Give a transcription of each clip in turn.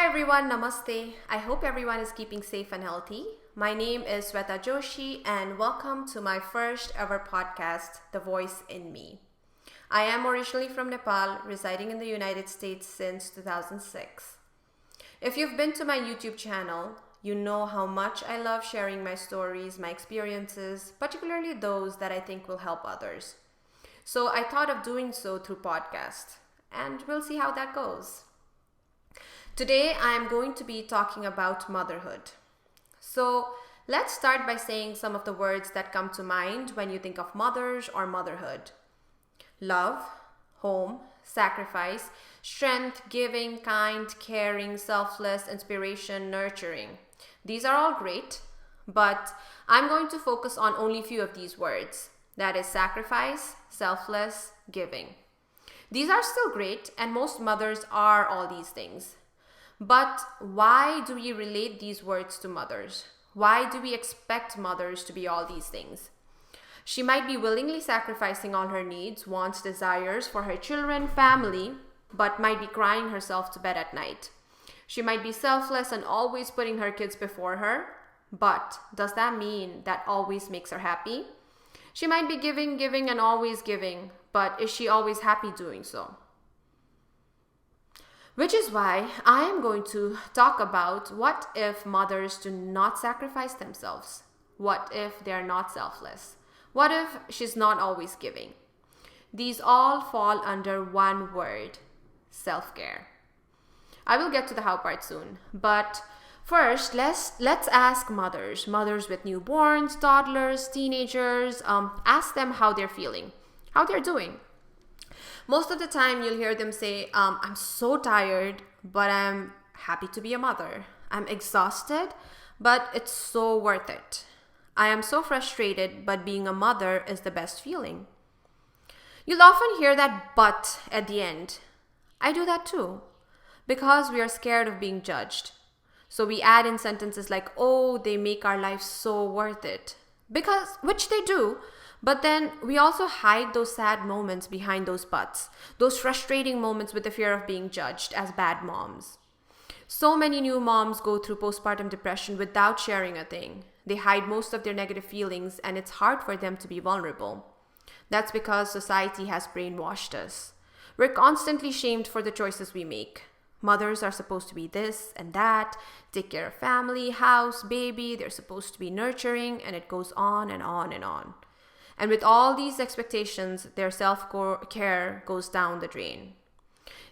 Hi everyone, namaste. I hope everyone is keeping safe and healthy. My name is Sweta Joshi and welcome to my first ever podcast, The Voice in Me. I am originally from Nepal, residing in the United States since 2006. If you've been to my YouTube channel, you know how much I love sharing my stories, my experiences, particularly those that I think will help others. So I thought of doing so through podcast, and we'll see how that goes. Today, I am going to be talking about motherhood. So, let's start by saying some of the words that come to mind when you think of mothers or motherhood: love, home, sacrifice, strength, giving, kind, caring, selfless, inspiration, nurturing. These are all great, but I'm going to focus on only a few of these words. That is sacrifice, selfless, giving. These are still great, and most mothers are all these things. But why do we relate these words to mothers? Why do we expect mothers to be all these things? She might be willingly sacrificing all her needs, wants, desires for her children, family, but might be crying herself to bed at night. She might be selfless and always putting her kids before her, but does that mean that always makes her happy? She might be giving, giving, and always giving, but is she always happy doing so? Which is why I am going to talk about what if mothers do not sacrifice themselves? What if they're not selfless? What if she's not always giving? These all fall under one word: self-care. I will get to the how part soon, but first let's ask mothers with newborns, toddlers, teenagers, ask them how they're feeling, how they're doing. Most of the time, you'll hear them say, I'm so tired, but I'm happy to be a mother. I'm exhausted, but it's so worth it. I am so frustrated, but being a mother is the best feeling. You'll often hear that but at the end. I do that too, because we are scared of being judged. So we add in sentences like, oh, they make our life so worth it. Which they do. But then we also hide those sad moments behind those buts, those frustrating moments with the fear of being judged as bad moms. So many new moms go through postpartum depression without sharing a thing. They hide most of their negative feelings, and it's hard for them to be vulnerable. That's because society has brainwashed us. We're constantly shamed for the choices we make. Mothers are supposed to be this and that, take care of family, house, baby, they're supposed to be nurturing, and it goes on and on and on. And with all these expectations, their self-care goes down the drain.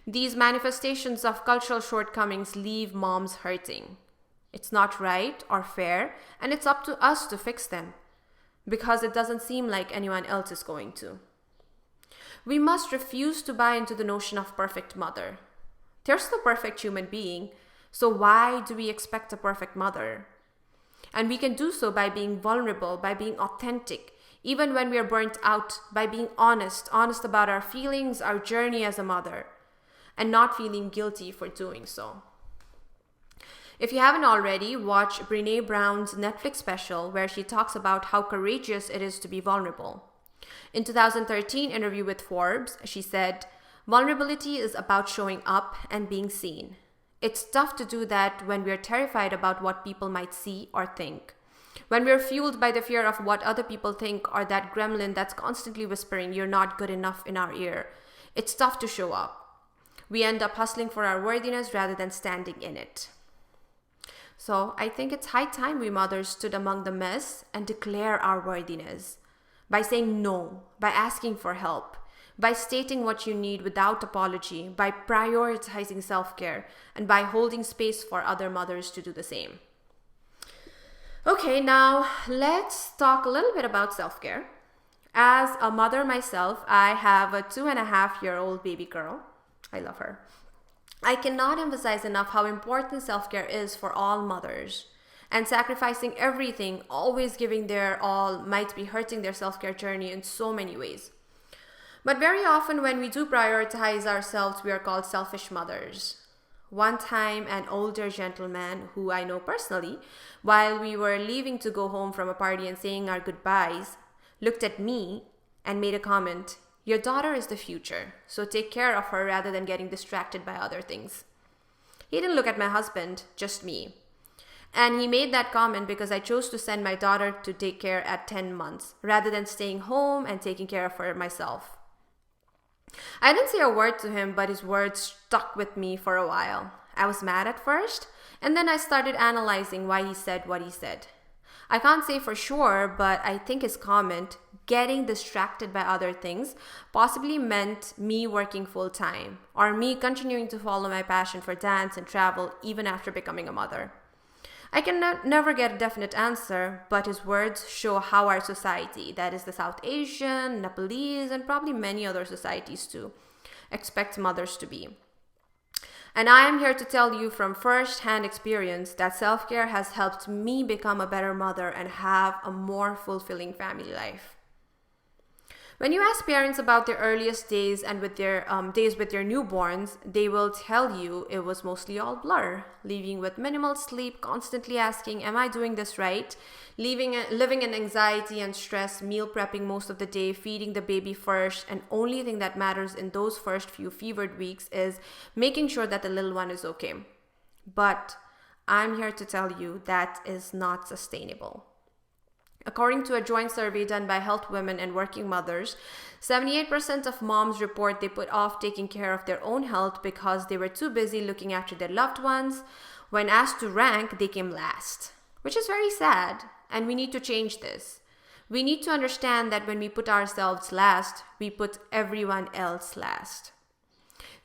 These manifestations of cultural shortcomings leave moms hurting. It's not right or fair, and it's up to us to fix them, because it doesn't seem like anyone else is going to. We must refuse to buy into the notion of perfect mother. There's no perfect human being, so why do we expect a perfect mother? And we can do so by being vulnerable, by being authentic, even when we are burnt out, by being honest about our feelings, our journey as a mother, and not feeling guilty for doing so. If you haven't already, watch Brené Brown's Netflix special where she talks about how courageous it is to be vulnerable. In 2013 interview with Forbes, she said, "Vulnerability is about showing up and being seen. It's tough to do that when we're terrified about what people might see or think. When we're fueled by the fear of what other people think, or that gremlin that's constantly whispering you're not good enough in our ear, it's tough to show up. We end up hustling for our worthiness rather than standing in it." So I think it's high time we mothers stood among the mess and declare our worthiness by saying no, by asking for help, by stating what you need without apology, by prioritizing self-care, and by holding space for other mothers to do the same. Okay, now let's talk a little bit about self-care. As a mother myself, I have a 2.5-year-old baby girl. I love her. I cannot emphasize enough how important self-care is for all mothers. And sacrificing everything, always giving their all, might be hurting their self-care journey in so many ways. But very often when we do prioritize ourselves, we are called selfish mothers. One time, an older gentleman who I know personally, while we were leaving to go home from a party and saying our goodbyes, looked at me and made a comment, "Your daughter is the future, so take care of her rather than getting distracted by other things." He didn't look at my husband, just me. And he made that comment because I chose to send my daughter to daycare at 10 months rather than staying home and taking care of her myself. I didn't say a word to him, but his words stuck with me for a while. I was mad at first, and then I started analyzing why he said what he said. I can't say for sure, but I think his comment, getting distracted by other things, possibly meant me working full time or me continuing to follow my passion for dance and travel even after becoming a mother. I can never get a definite answer, but his words show how our society, that is the South Asian, Nepalese, and probably many other societies too, expect mothers to be. And I am here to tell you from first-hand experience that self-care has helped me become a better mother and have a more fulfilling family life. When you ask parents about their earliest days and with their days with their newborns, they will tell you it was mostly all blur, leaving with minimal sleep, constantly asking, "Am I doing this right?" Living in anxiety and stress, meal prepping most of the day, feeding the baby first, and only thing that matters in those first few fevered weeks is making sure that the little one is okay. But I'm here to tell you that is not sustainable. According to a joint survey done by Health Women and Working Mothers, 78% of moms report they put off taking care of their own health because they were too busy looking after their loved ones. When asked to rank, they came last, which is very sad, and we need to change this. We need to understand that when we put ourselves last, we put everyone else last.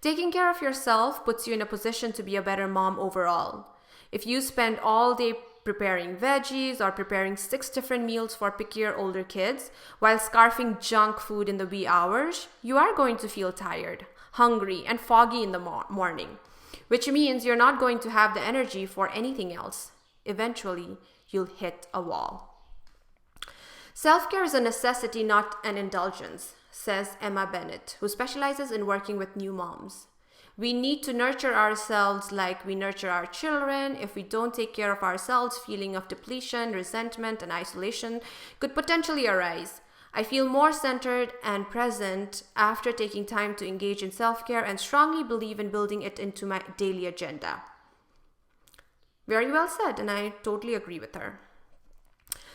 Taking care of yourself puts you in a position to be a better mom overall. If you spend all day preparing veggies or preparing 6 different meals for pickier older kids while scarfing junk food in the wee hours, you are going to feel tired, hungry, and foggy in the morning, which means you're not going to have the energy for anything else. Eventually, you'll hit a wall. Self-care is a necessity, not an indulgence, says Emma Bennett, who specializes in working with new moms. We need to nurture ourselves like we nurture our children. If we don't take care of ourselves, feeling of depletion, resentment, and isolation could potentially arise. I feel more centered and present after taking time to engage in self-care and strongly believe in building it into my daily agenda. Very well said, and I totally agree with her.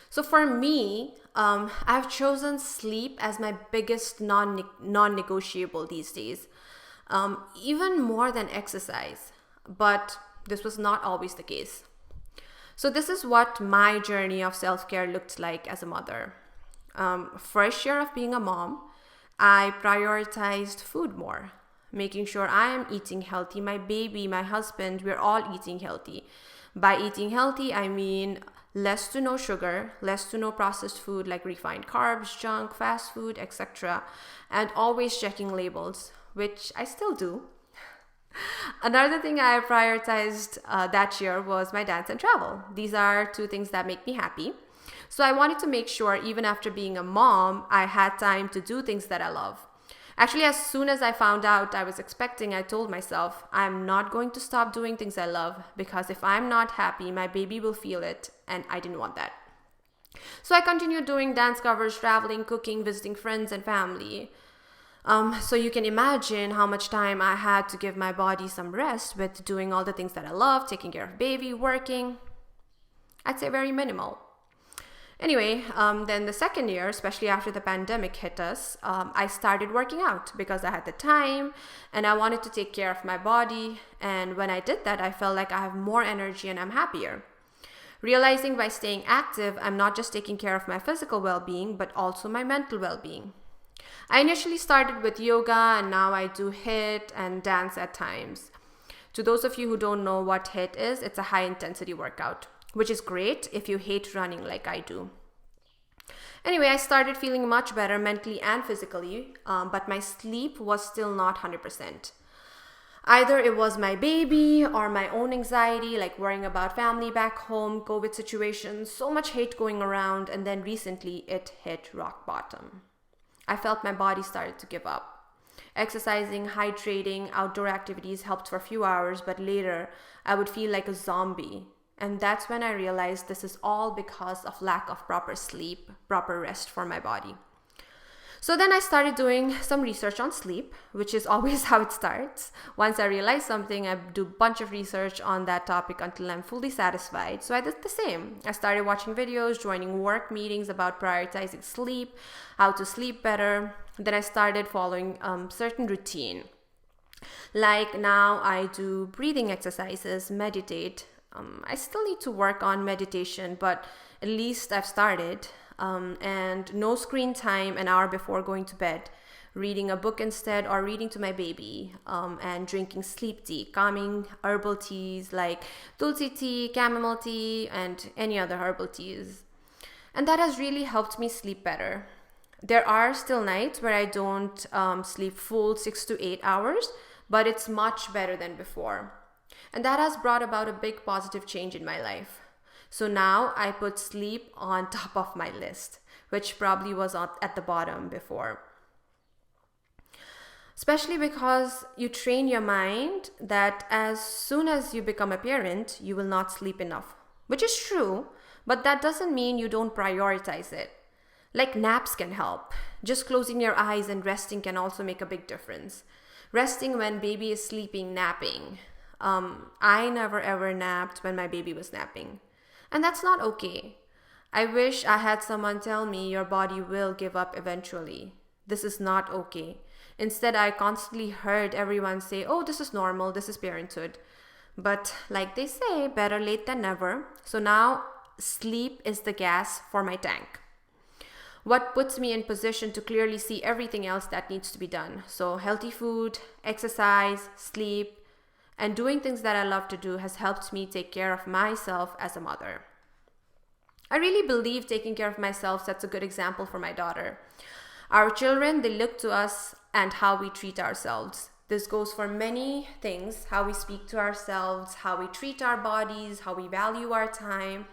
So for me, I've chosen sleep as my biggest non-negotiable these days. Even more than exercise, but this was not always the case. So this is what my journey of self-care looked like as a mother. First year of being a mom, I prioritized food more, making sure I am eating healthy. My baby, my husband, we're all eating healthy. By eating healthy, I mean less to no sugar, less to no processed food like refined carbs, junk, fast food, etc. And always checking labels, which I still do. Another thing I prioritized that year was my dance and travel. These are 2 things that make me happy. So I wanted to make sure even after being a mom, I had time to do things that I love. Actually, as soon as I found out I was expecting, I told myself, I'm not going to stop doing things I love because if I'm not happy, my baby will feel it, and I didn't want that. So I continued doing dance covers, traveling, cooking, visiting friends and family. So you can imagine how much time I had to give my body some rest with doing all the things that I love, taking care of baby, working. I'd say very minimal. Anyway, then the second year, especially after the pandemic hit us, I started working out because I had the time and I wanted to take care of my body. And when I did that, I felt like I have more energy and I'm happier. Realizing by staying active, I'm not just taking care of my physical well-being, but also my mental well-being. I initially started with yoga and now I do HIIT and dance at times. To those of you who don't know what HIIT is, it's a high intensity workout, which is great if you hate running like I do. Anyway, I started feeling much better mentally and physically, but my sleep was still not 100%. Either it was my baby or my own anxiety, like worrying about family back home, COVID situations, so much hate going around, and then recently it hit rock bottom. I felt my body started to give up. Exercising, hydrating, outdoor activities helped for a few hours, but later I would feel like a zombie. And that's when I realized this is all because of lack of proper sleep, proper rest for my body. So then I started doing some research on sleep, which is always how it starts. Once I realize something, I do a bunch of research on that topic until I'm fully satisfied. So I did the same. I started watching videos, joining work meetings about prioritizing sleep, how to sleep better. Then I started following certain routine. Like now I do breathing exercises, meditate. I still need to work on meditation, but at least I've started. And no screen time an hour before going to bed, reading a book instead, or reading to my baby, and drinking sleep tea, calming herbal teas like tulsi tea, chamomile tea, and any other herbal teas. And that has really helped me sleep better. There are still nights where I don't sleep full 6 to 8 hours, but it's much better than before. And that has brought about a big positive change in my life. So now I put sleep on top of my list, which probably was at the bottom before. Especially because you train your mind that as soon as you become a parent, you will not sleep enough, which is true, but that doesn't mean you don't prioritize it. Like naps can help. Just closing your eyes and resting can also make a big difference. Resting when baby is sleeping, napping. I never ever napped when my baby was napping. And that's not okay. I wish I had someone tell me your body will give up eventually. This is not okay. Instead, I constantly heard everyone say, oh, this is normal, this is parenthood. But like they say, better late than never. So now sleep is the gas for my tank. What puts me in position to clearly see everything else that needs to be done. So healthy food, exercise, sleep, and doing things that I love to do has helped me take care of myself as a mother. I really believe taking care of myself sets a good example for my daughter. Our children, they look to us and how we treat ourselves. This goes for many things, how we speak to ourselves, how we treat our bodies, how we value our time.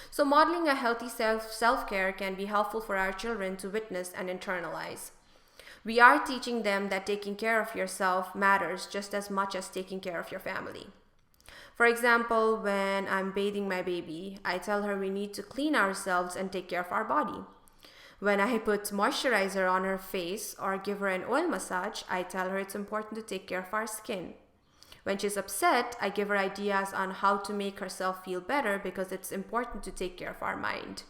So modeling a healthy self-care can be helpful for our children to witness and internalize. We are teaching them that taking care of yourself matters just as much as taking care of your family. For example, when I'm bathing my baby, I tell her we need to clean ourselves and take care of our body. When I put moisturizer on her face or give her an oil massage, I tell her it's important to take care of our skin. When she's upset, I give her ideas on how to make herself feel better because it's important to take care of our mind.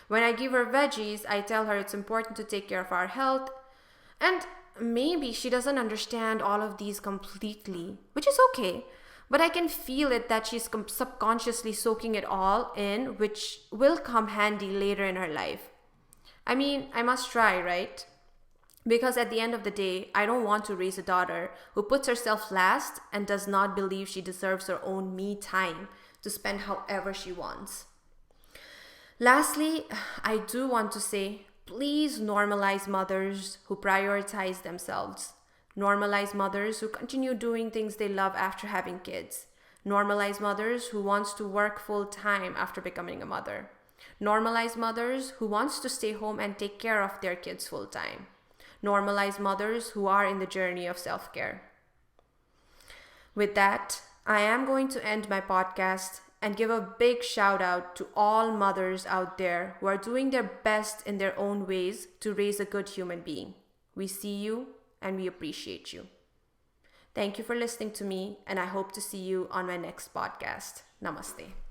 When I give her veggies, I tell her it's important to take care of our health. And maybe she doesn't understand all of these completely, which is okay. But I can feel it that she's subconsciously soaking it all in, which will come handy later in her life. I mean, I must try, right? Because at the end of the day, I don't want to raise a daughter who puts herself last and does not believe she deserves her own me time to spend however she wants. Lastly, I do want to say, please normalize mothers who prioritize themselves. Normalize mothers who continue doing things they love after having kids. Normalize mothers who wants to work full time after becoming a mother. Normalize mothers who wants to stay home and take care of their kids full time. Normalize mothers who are in the journey of self-care. With that, I am going to end my podcast and give a big shout out to all mothers out there who are doing their best in their own ways to raise a good human being. We see you and we appreciate you. Thank you for listening to me, and I hope to see you on my next podcast. Namaste.